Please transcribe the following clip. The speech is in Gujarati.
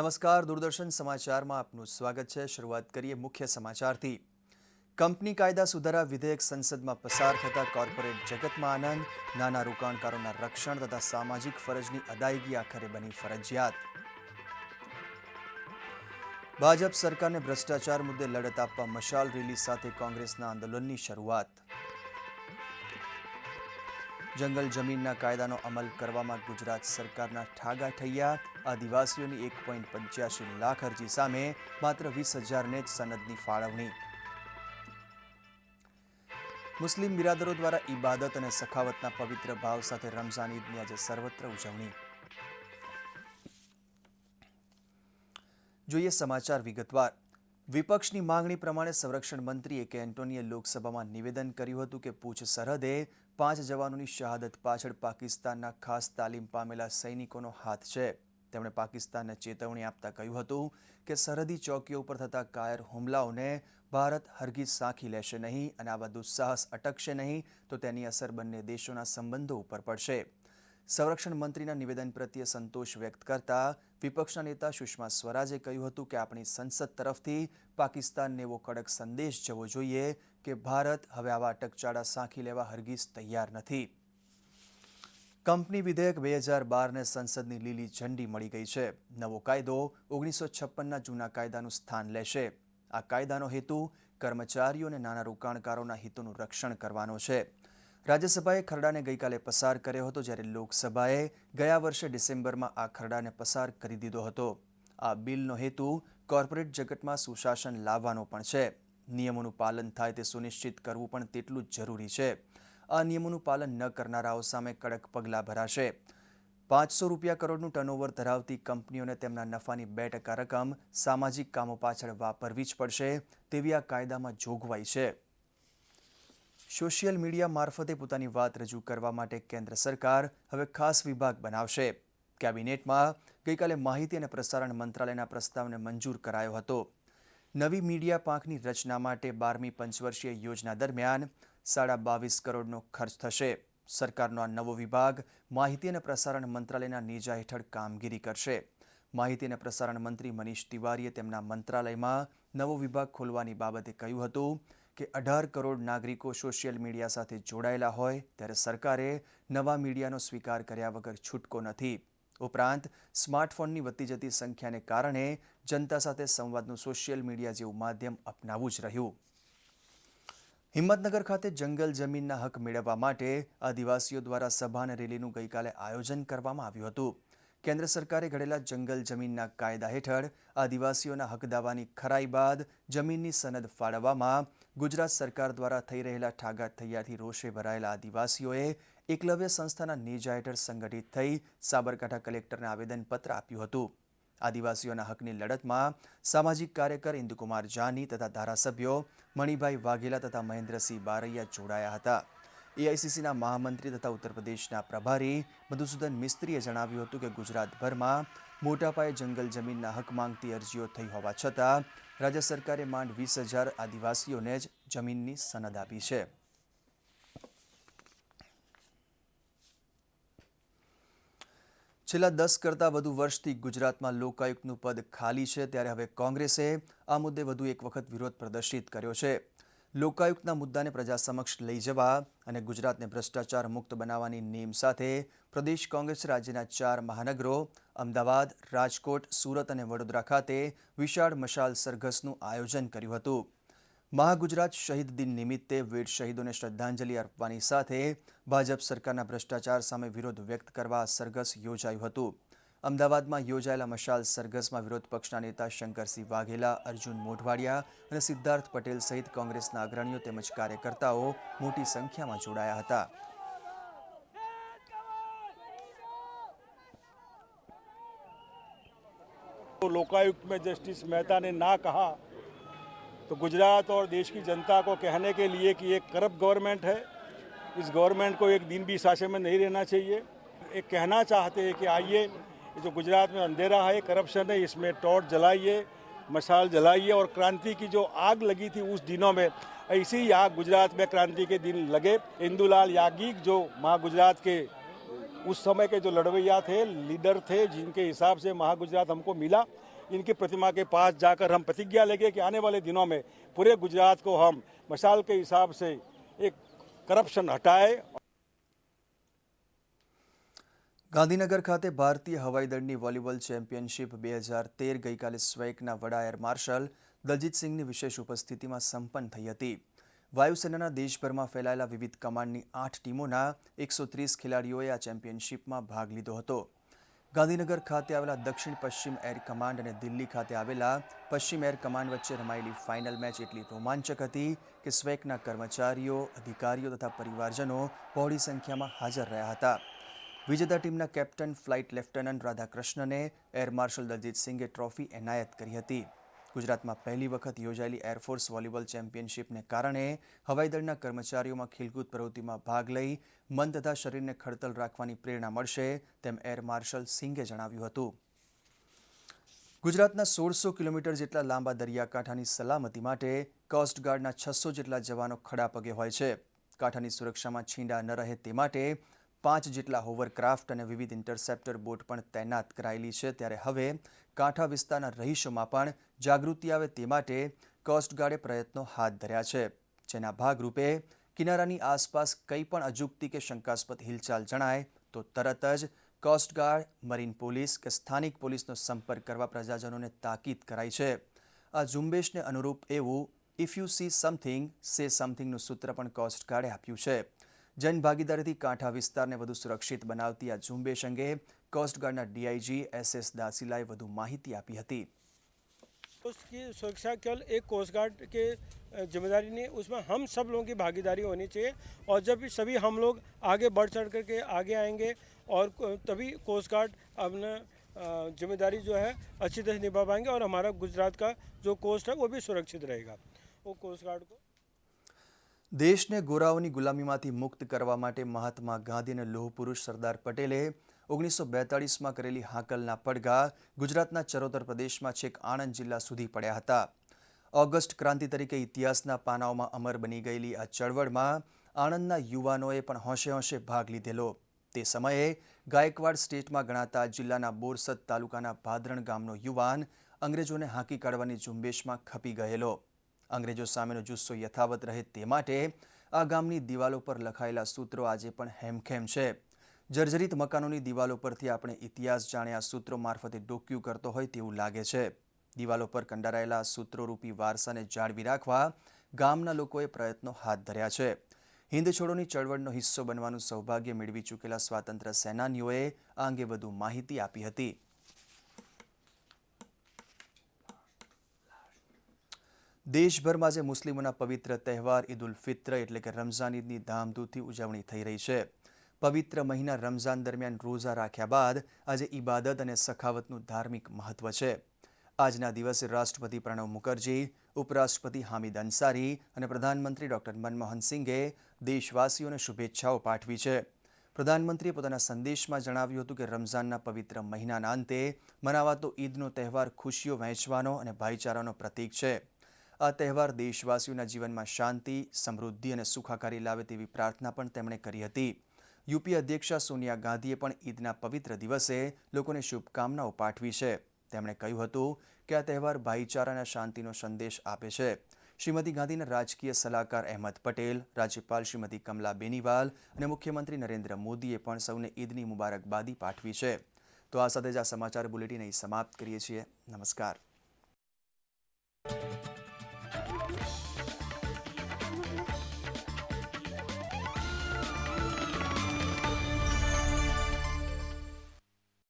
નમસ્કાર, દૂરદર્શન સમાચારમાં આપનું સ્વાગત છે। શરૂઆત કરીએ મુખ્ય સમાચારથી। કંપની કાયદા સુધારા વિધેયક સંસદમાં પસાર થતા કોર્પોરેટ જગતમાં આનંદ, નાના રોકાણકારોના રક્ષણ તથા સામાજિક ફરજની અદાયગી આખરે બની ફરજિયાત। ભાજપ સરકારને ભ્રષ્ટાચાર મુદ્દે લડત આપવા મશાલ રેલી સાથે કોંગ્રેસના આંદોલનની શરૂઆત। જંગલ જમીનના કાયદાનો અમલ કરવામાં ગુજરાત સરકારના ઠાગા ઠૈયા। આદિવાસીઓની 1.85 લાખ અરજી સામે માત્ર 20,000ને જ સનદની ફાળવણી। મુસ્લિમ બિરાદરો દ્વારા ઇબાદત અને સખાવતના પવિત્ર ભાવ સાથે રમઝાન ઈદની આજે સર્વત્ર ઉજવણી। જોઈએ સમાચાર વિગતવાર। વિપક્ષની માંગણી પ્રમાણે સંરક્ષણ મંત્રી કે એન્ટોનીએ લોકસભામાં નિવેદન કર્યું હતું કે પૂંછ સરહદે 5 જવાનોની શહાદત પાછળ પાકિસ્તાનના ખાસ તાલીમ પામેલા સૈનિકોનો હાથ છે। તેમણે પાકિસ્તાનને ચેતવણી આપતા કહ્યું હતું કે સરહદી ચોકીઓ પર થતા કાયર હુમલાઓને ભારત હરગીઝ સાંખી લેશે નહીં અને આવા દુસ્સાહસ અટકશે નહીં તો તેની અસર બંને દેશોના સંબંધો ઉપર પડશે। સંરક્ષણ મંત્રીના નિવેદન પ્રત્યે સંતોષ વ્યક્ત કરતા વિપક્ષના નેતા સુષ્મા સ્વરાજે કહ્યું હતું કે આપણી સંસદ તરફથી પાકિસ્તાનને એવો કડક સંદેશ જવો જોઈએ કે ભારત હવે આવા અટકચાળા સાંખી લેવા હરગીઝ તૈયાર નથી। કંપની વિધેયક 2012ને સંસદની લીલી ઝંડી મળી ગઈ છે। નવો કાયદો 1956ના જૂના કાયદાનું સ્થાન લેશે। આ કાયદાનો હેતુ કર્મચારીઓ અને નાના રોકાણકારોના હિતોનું રક્ષણ કરવાનો છે। રાજ્યસભાએ ખરડાને ગઈકાલે પસાર કર્યો હતો, જ્યારે લોકસભાએ ગયા વર્ષે ડિસેમ્બરમાં આ ખરડાને પસાર કરી દીધો હતો। આ બિલનો હેતુ કોર્પોરેટ જગતમાં સુશાસન લાવવાનો પણ છે। નિયમોનું પાલન થાય તે સુનિશ્ચિત કરવું પણ તેટલું જ જરૂરી છે। આ નિયમોનું પાલન ન કરનારાઓ સામે કડક પગલાં ભરાશે। 500 રૂપિયા કરોડનું ટર્નઓવર ધરાવતી કંપનીઓને તેમના નફાની 2% રકમ સામાજિક કામો પાછળ વાપરવી જ પડશે તેવી આ કાયદામાં જોગવાઈ છે। સોશિયલ મીડિયા મારફતે પોતાની વાત રજૂ કરવા માટે કેન્દ્ર સરકાર હવે ખાસ વિભાગ બનાવશે। કેબિનેટમાં ગઈકાલે માહિતી અને પ્રસારણ મંત્રાલયના પ્રસ્તાવને મંજૂર કરાયો હતો। નવી મીડિયા પાંખની રચના માટે 12મી પંચવર્ષીય યોજના દરમિયાન 22.5 કરોડનો ખર્ચ થશે। સરકારનો આ નવો વિભાગ માહિતી અને પ્રસારણ મંત્રાલયના નેજા હેઠળ કામગીરી કરશે। માહિતી અને પ્રસારણ મંત્રી મનીષ તિવારીએ તેમના મંત્રાલયમાં નવો વિભાગ ખોલવાની બાબતે કહ્યું હતું કે 18 કરોડ નાગરિકો સોશિયલ મીડિયા સાથે જોડાયેલા હોય ત્યારે સરકારે નવા મીડિયાનો સ્વીકાર કર્યા વગર છૂટકો નથી। ઉપરાંત સ્માર્ટફોનની વધતી જતી સંખ્યાને કારણે જનતા સાથે સંવાદનું સોશિયલ મીડિયા જેવું માધ્યમ અપનાવવું જ રહ્યું। હિંમતનગર ખાતે જંગલ જમીનના હક મેળવવા માટે આદિવાસીઓ દ્વારા સભા અને રેલીનું ગઈકાલે આયોજન કરવામાં આવ્યું હતું। કેન્દ્ર સરકારે ઘડેલા જંગલ જમીનના કાયદા હેઠળ આદિવાસીઓના હક દાવાની ખરાઈ બાદ જમીનની સનદ ફાળવવામાં ગુજરાત સરકાર દ્વારા થઈ રહેલા ઠાગાઠૈયાથી રોષે ભરાયેલા આદિવાસીઓએ એકલવ્ય સંસ્થાના નેજા હેઠળ સંગઠિત થઈ સાબરકાંઠા કલેક્ટરને આવેદનપત્ર આપ્યું હતું। આદિવાસીઓના હકની લડતમાં સામાજિક કાર્યકર ઇન્દુકુમાર જાની તથા ધારાસભ્યો મણિભાઈ વાઘેલા તથા મહેન્દ્રસિંહ બારૈયા જોડાયા હતા। એઆઈસીસીના મહામંત્રી તથા ઉત્તર પ્રદેશના પ્રભારી મધુસૂદન મિસ્ત્રીએ જણાવ્યું હતું કે ગુજરાતભરમાં મોટા પાયે જંગલ જમીનના હક માંગતી અરજીઓ થઈ હોવા છતાં રાજ્ય સરકારે માંડ 20,000 આદિવાસીઓને જ જમીનની સનદ આપી છે। છેલ્લા 10 કરતાં વધુ વર્ષથી ગુજરાતમાં લોકાયુક્તનું પદ ખાલી છે, ત્યારે હવે કોંગ્રેસે આ મુદ્દે વધુ એક વખત વિરોધ પ્રદર્શિત કર્યો છે। લોકાયુક્તના મુદ્દાને પ્રજા સમક્ષ લઈ જવા અને ગુજરાતને ભ્રષ્ટાચાર મુક્ત બનાવવાની નેમ સાથે પ્રદેશ કોંગ્રેસ રાજ્યના 4 મહાનગરો અમદાવાદ, રાજકોટ, સુરત અને વડોદરા ખાતે વિશાળ મશાલ સરઘસનું આયોજન કર્યું હતું। મહાગુજરાત શહીદ દિન નિમિત્તે વીર શહીદોને શ્રદ્ધાંજલિ અર્પવાની સાથે ભાજપ સરકારના ભ્રષ્ટાચાર સામે વિરોધ વ્યક્ત કરવા સરઘસ યોજાયું હતું। અમદાવાદમાં યોજાયેલા મશાલ સરઘસમાં વિરોધ પક્ષના નેતા શંકરસિંહ વાઘેલા, અર્જુન મોઢવાડિયા અને સિદ્ધાર્થ પટેલ સહિત કોંગ્રેસના અગ્રણીઓ તેમજ કાર્યકર્તાઓ મોટી સંખ્યામાં જોડાયા હતા। लोकायुक्त में जस्टिस मेहता ने ना कहा तो गुजरात और देश की जनता को कहने के लिए कि एक करप्ट गवर्नमेंट है, इस गवर्नमेंट को एक दिन भी शासन में नहीं रहना चाहिए। एक कहना चाहते हैं कि आइए, जो गुजरात में अंधेरा है, करप्शन है, इसमें टॉर्च जलाइए, मशाल जलाइए और क्रांति की जो आग लगी थी उस दिनों में ऐसी ही आग गुजरात में क्रांति के दिन लगे। इंदुलाल याज्ञिक जो महागुजरात के उस समय के जो लड़वैया थे, लीडर थे, जिनके हिसाब से महागुजरात हमको मिला, इनकी प्रतिमा के पास जाकर हम प्रतिज्ञा लेंगे कि आने वाले दिनों में पूरे गुजरात को हम मशाल के हिसाब से एक करप्शन हटाए। ગાંધીનગર ખાતે ભારતીય હવાઈદળની વોલીબોલ ચેમ્પિયનશિપ 2013 ગઈકાલે સ્વેકના વડા એર માર્શલ દલજીતસિંહની વિશેષ ઉપસ્થિતિમાં સંપન્ન થઈ હતી. વાયુસેનાના દેશભરમાં ફેલાયેલા વિવિધ કમાન્ડની 8 ટીમોના 130 ખેલાડીઓએ આ ચેમ્પિયનશિપમાં ભાગ લીધો હતો. ગાંધીનગર ખાતે આવેલા દક્ષિણ પશ્ચિમ એર કમાન્ડ અને દિલ્હી ખાતે આવેલા પશ્ચિમ એર કમાન્ડ વચ્ચે રમાયેલી ફાઇનલ મેચ એટલી રોમાંચક હતી કે સ્વેકના કર્મચારીઓ, અધિકારીઓ તથા પરિવારજનો બહોળી સંખ્યામાં હાજર રહ્યા હતા. વિજેતા ટીમના કેપ્ટન ફ્લાઇટ લેફ્ટનન્ટ રાધાકૃષ્ણને એર માર્શલ દલજીતસિંહે ટ્રોફી એનાયત કરી હતી. ગુજરાતમાં પહેલી વખત યોજાયેલી એરફોર્સ વોલીબોલ ચેમ્પિયનશિપને કારણે હવાઈદળના કર્મચારીઓમાં ખેલકૂદ પ્રવૃત્તિમાં ભાગ લઈ મન તથા શરીરને ખડતલ રાખવાની પ્રેરણા મળશે તેમ એર માર્શલ સિંઘે જણાવ્યું હતું. ગુજરાતના 1600 કિલોમીટર જેટલા લાંબા દરિયાકાંઠાની સલામતી માટે કોસ્ટગાર્ડના 600 જેટલા જવાનો ખડા પગે હોય છે. કાંઠાની સુરક્ષામાં છીંડા ન રહે તે માટે 5 જેટલા હોવરક્રાફ્ટ અને વિવિધ ઇન્ટરસેપ્ટર બોટ પણ તૈનાત કરાયેલી છે. ત્યારે હવે કાંઠા વિસ્તારના રહીશોમાં પણ જાગૃતિ આવે તે માટે કોસ્ટગાર્ડે પ્રયત્નો હાથ ધર્યા છે. જેના ભાગરૂપે કિનારાની આસપાસ કંઈ પણ અજુગતી કે શંકાસ્પદ હિલચાલ જણાય તો તરત જ કોસ્ટગાર્ડ, મરીન પોલીસ કે સ્થાનિક પોલીસનો સંપર્ક કરવા પ્રજાજનોને તાકીદ કરાઈ છે. આ ઝુંબેશને અનુરૂપ એવું ઇફ યુ સી સમથિંગ સે સમથિંગનું સૂત્ર પણ કોસ્ટગાર્ડે આપ્યું છે. જનભાગીદારીથી કાંઠા વિસ્તારને વધુ સુરક્ષિત બનાવતી આ ઝુંબેશ અંગે કોસ્ટગાર્डના ડીઆઈજી એસ.એસ. દાસીલાએ વધુ માહિતી આપી હતી. कोस्ट की सुरक्षा केवल एक कोस्ट गार्ड के जिम्मेदारी नहीं, उसमें हम सब लोगों की भागीदारी होनी चाहिए और जब सभी हम लोग आगे बढ़ चढ़ करके आगे आएंगे और तभी कोस्ट गार्ड अपना जिम्मेदारी जो है अच्छी तरह निभा पाएंगे और हमारा गुजरात का जो कोस्ट है वो भी सुरक्षित रहेगा. वो कोस्ट गार्ड को દેશને ગોરાઓની ગુલામીમાંથી મુક્ત કરવા માટે મહાત્મા ગાંધી અને લોહ પુરુષ સરદાર પટેલે 1942માં કરેલી હાકલના પડઘા ગુજરાતના ચરોતર પ્રદેશમાં છેક આણંદ જિલ્લા સુધી પડ્યા હતા. ઓગસ્ટ ક્રાંતિ તરીકે ઇતિહાસના પાનાઓમાં અમર બની ગયેલી આ ચળવળમાં આણંદના યુવાનોએ પણ હોંશે હોંશે ભાગ લીધેલો. તે સમયે ગાયકવાડ સ્ટેટમાં ગણાતા જિલ્લાના બોરસદ તાલુકાના ભાદરણ ગામનો યુવાન અંગ્રેજોને હાંકી કાઢવાની ઝુંબેશમાં ખપી ગયેલો. અંગ્રેજો સામેનો જુસ્સો યથાવત રહે તે માટે આ ગામની દિવાલો પર લખાયેલા સૂત્રો આજે પણ હેમખેમ છે. જર્જરિત મકાનોની દિવાલો પરથી આપણે ઇતિહાસ જાણે આ સૂત્રો મારફતે ડોક્યું કરતો હોય તેવું લાગે છે. દિવાલો પર કંડારાયેલા સૂત્રોરૂપી વારસાને જાળવી રાખવા ગામના લોકોએ પ્રયત્નો હાથ ધર્યા છે. હિન્દ છોડોની ચળવળનો હિસ્સો બનવાનું સૌભાગ્ય મેળવી ચૂકેલા સ્વાતંત્ર્ય સેનાનીઓએ આ અંગે વધુ માહિતી આપી હતી. દેશભરમાં આજે મુસ્લિમોના પવિત્ર તહેવાર ઈદ ઉલ ફિત્ર એટલે કે રમઝાન ઈદની ધામધૂમથી ઉજવણી થઈ રહી છે. પવિત્ર મહિના રમઝાન દરમિયાન રોઝા રાખ્યા બાદ આજે ઇબાદત અને સખાવતનું ધાર્મિક મહત્વ છે. આજના દિવસે રાષ્ટ્રપતિ પ્રણવ મુખર્જી, ઉપરાષ્ટ્રપતિ હામિદ અંસારી અને પ્રધાનમંત્રી ડોક્ટર મનમોહન સિંઘે દેશવાસીઓને શુભેચ્છાઓ પાઠવી છે. પ્રધાનમંત્રીએ પોતાના સંદેશમાં જણાવ્યું હતું કે રમઝાનના પવિત્ર મહિનાના અંતે મનાવાતો ઈદનો તહેવાર ખુશીઓ વહેંચવાનો અને ભાઈચારાનો પ્રતીક છે. આ તહેવાર દેશવાસીઓના જીવનમાં શાંતિ, સમૃદ્ધિ અને સુખાકારી લાવે તેવી પ્રાર્થના પણ તેમણે કરી હતી. યુપી અધ્યક્ષા સોનિયા ગાંધીએ પણ ઈદના પવિત્ર દિવસે લોકોને શુભકામનાઓ પાઠવી છે. તેમણે કહ્યું હતું કે આ તહેવાર ભાઈચારા અને શાંતિનો સંદેશ આપે છે. શ્રીમતી ગાંધીના રાજકીય સલાહકાર અહેમદ પટેલ, રાજ્યપાલ શ્રીમતી કમલા બેનીવાલ અને મુખ્યમંત્રી નરેન્દ્ર મોદીએ પણ સૌને ઈદની મુબારકબાદી પાઠવી છે. તો આ સાથે જ આ સમાચાર બુલેટિન અહીં સમાપ્ત કરીએ છીએ. નમસ્કાર.